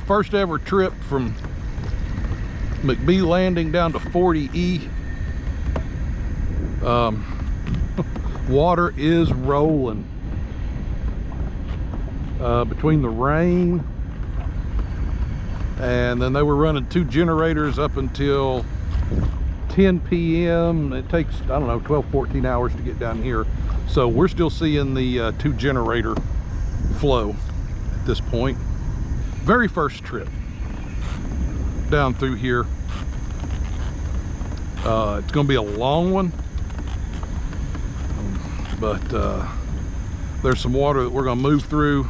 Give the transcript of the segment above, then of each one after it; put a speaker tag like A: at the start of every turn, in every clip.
A: first ever trip from McBee Landing down to 40E. Water is rolling between the rain, and then they were running 2 generators up until 10 p.m. It takes, I don't know, 12-14 hours to get down here, so we're still seeing the 2 generator flow at this point. Very first trip down through here. It's gonna be a long one, but there's some water that we're gonna move through,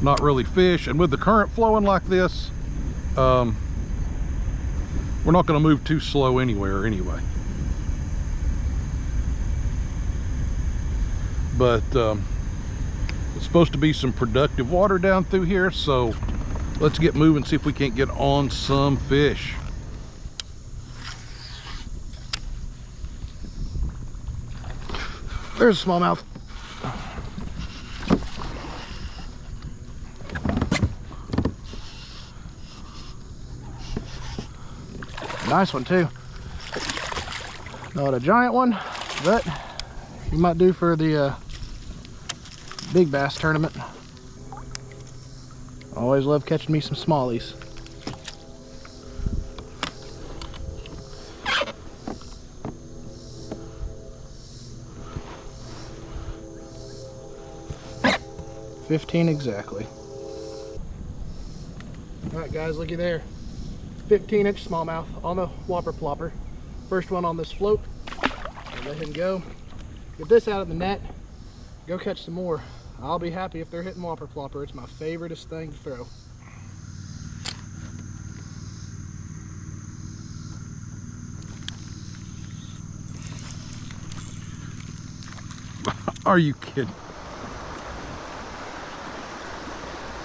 A: not really fish, and with the current flowing like this, we're not gonna move too slow anywhere anyway. But it's supposed to be some productive water down through here, so let's get moving, see if we can't get on some fish. There's a smallmouth. Nice one too. Not a giant one, but you might do for the big bass tournament. Always love catching me some smallies. $15 exactly. All right, guys, looky there. 15-inch smallmouth on the whopper plopper. First one on this float. I'll let him go. Get this out of the net. Go catch some more. I'll be happy if they're hitting whopper plopper. It's my favoriteest thing to throw. Are you kidding?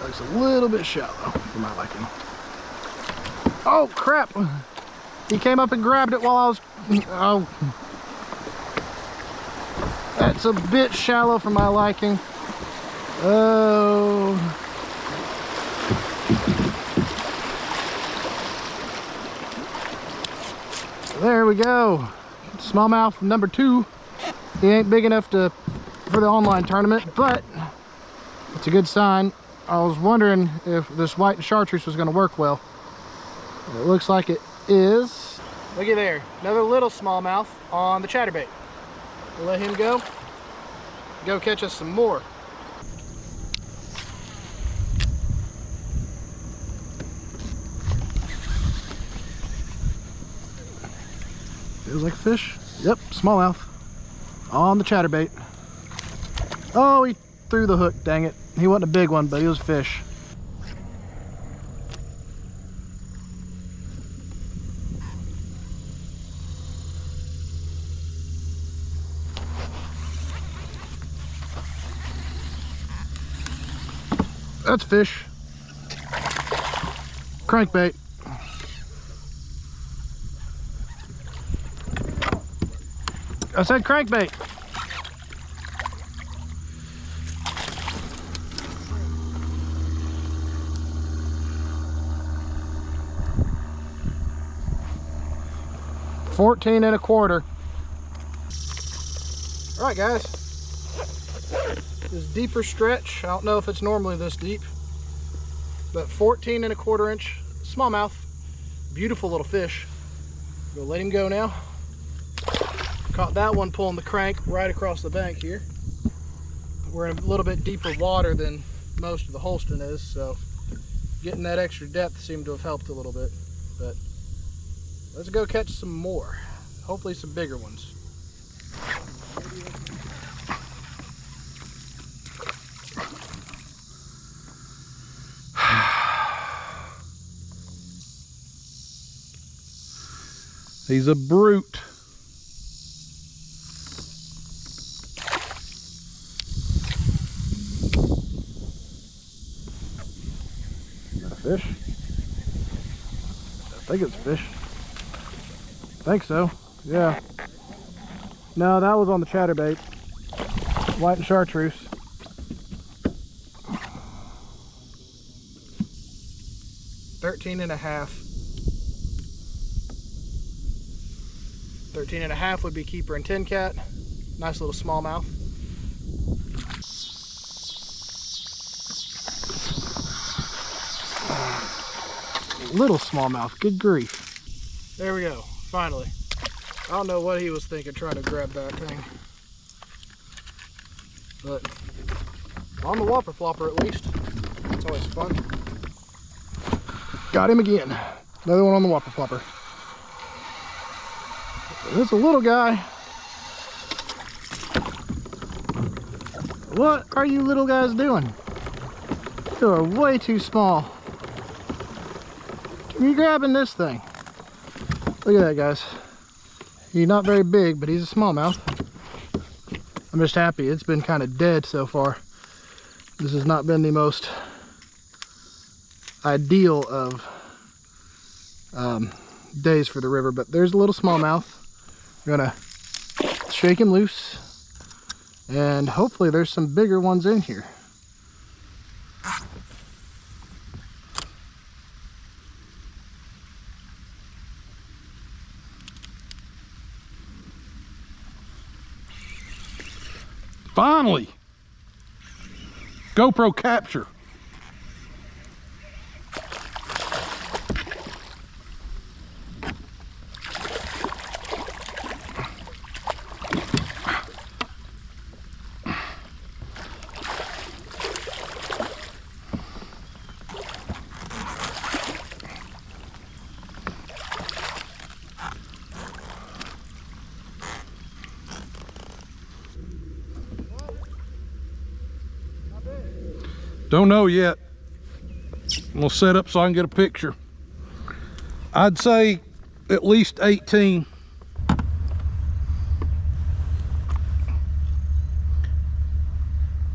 B: Looks a little bit shallow for my liking. Oh crap! He came up and grabbed it while I was... Oh. That's a bit shallow for my liking. Oh. There we go. Smallmouth number 2. He ain't big enough for the online tournament, but it's a good sign. I was wondering if this white chartreuse was going to work well. It looks like it is. Looky there, another little smallmouth on the chatterbait. We'll let him go. Go catch us some more. Feels like a fish. Yep, smallmouth on the chatterbait. Oh, he threw the hook, dang it. He wasn't a big one, but he was a fish. That's fish. Crankbait. I said crankbait. $14.25. All right, guys. This deeper stretch. I don't know if it's normally this deep, but 14.25-inch smallmouth. Beautiful little fish. We'll let him go now. Caught that one pulling the crank right across the bank here. We're in a little bit deeper water than most of the Holston is, so getting that extra depth seemed to have helped a little bit. But let's go catch some more. Hopefully some bigger ones.
A: He's a brute.
B: Is that a fish? I think it's a fish. I think so. Yeah. No, that was on the chatterbait. White and chartreuse. 13 and a half. 13 and a half would be keeper and TNKATT. Nice little smallmouth. Little smallmouth, good grief. There we go, finally. I don't know what he was thinking trying to grab that thing. But on the whopper flopper at least. It's always fun. Got him again. Another one on the whopper flopper. It's a little guy. What are you little guys doing? You are way too small. You're grabbing this thing. Look at that, guys. He's not very big, but he's a smallmouth. I'm just happy. It's been kind of dead so far. This has not been the most ideal of days for the river, but there's a little smallmouth. We're gonna shake him loose, and hopefully there's some bigger ones in here.
A: Finally! GoPro capture. Don't know yet. We'll set up so I can get a picture. I'd say at least 18.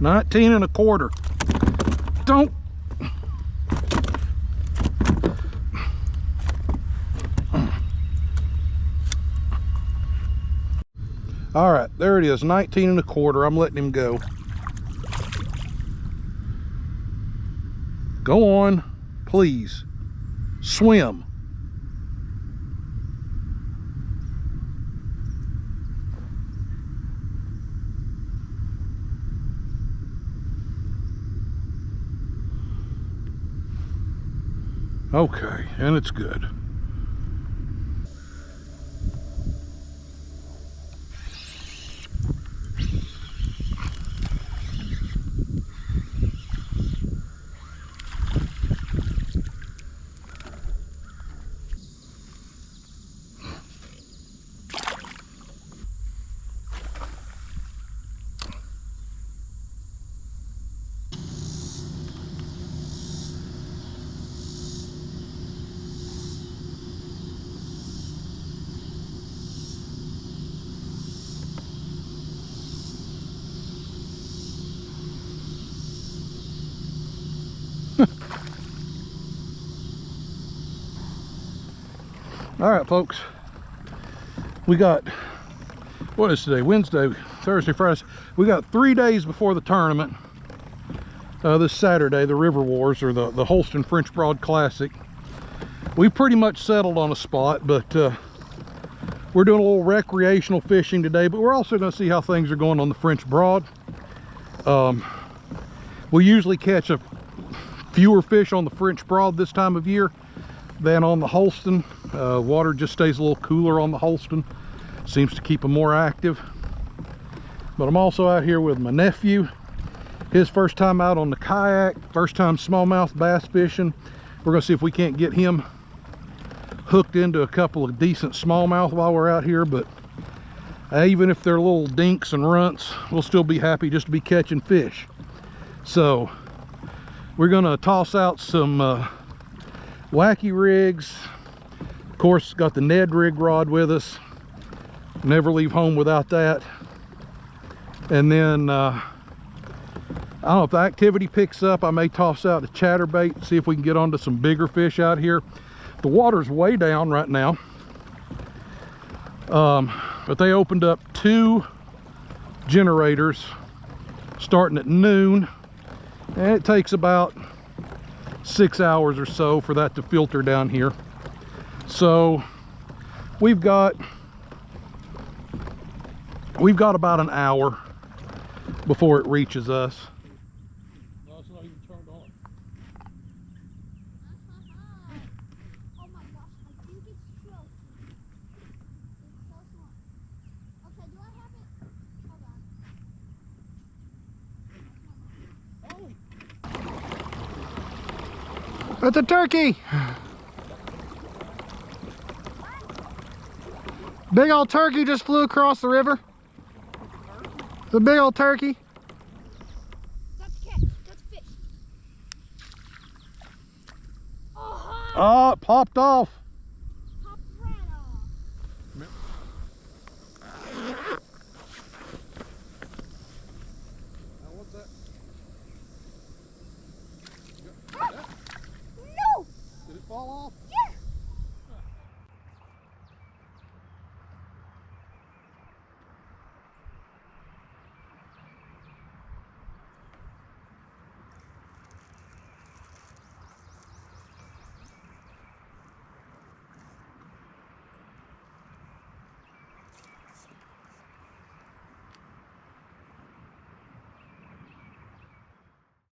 A: $19 and a quarter. Don't. All right, there it is, 19 and a quarter. I'm letting him go. Go on, please. Swim. Okay, and it's good. All right, folks, we got, what is today? Wednesday, Thursday, Friday. We got 3 days before the tournament. This Saturday, the River Wars, or the Holston French Broad Classic. We pretty much settled on a spot, but we're doing a little recreational fishing today, but we're also going to see how things are going on the French Broad. We usually catch a fewer fish on the French Broad this time of year than on the Holston. Water just stays a little cooler on the Holston. Seems to keep them more active. But I'm also out here with my nephew. His first time out on the kayak, first time smallmouth bass fishing. We're gonna see if we can't get him hooked into a couple of decent smallmouth while we're out here. But even if they're little dinks and runts, we'll still be happy just to be catching fish. So we're gonna toss out some wacky rigs. Of course, got the Ned rig rod with us. Never leave home without that. And then I don't know if the activity picks up, I may toss out a chatterbait, see if we can get onto some bigger fish out here. The water's way down right now, but they opened up 2 generators starting at noon, and it takes about 6 hours or so for that to filter down here. So we've got about an hour before it reaches us.
C: No, it's not even turned on.
D: Oh my gosh, I think it's true. It's so small. Okay, do I have it? Hold on.
B: That's a turkey. Big old turkey just flew across the river. The big old turkey.
D: That's catch. That's fish. Oh,
A: Oh, it popped off.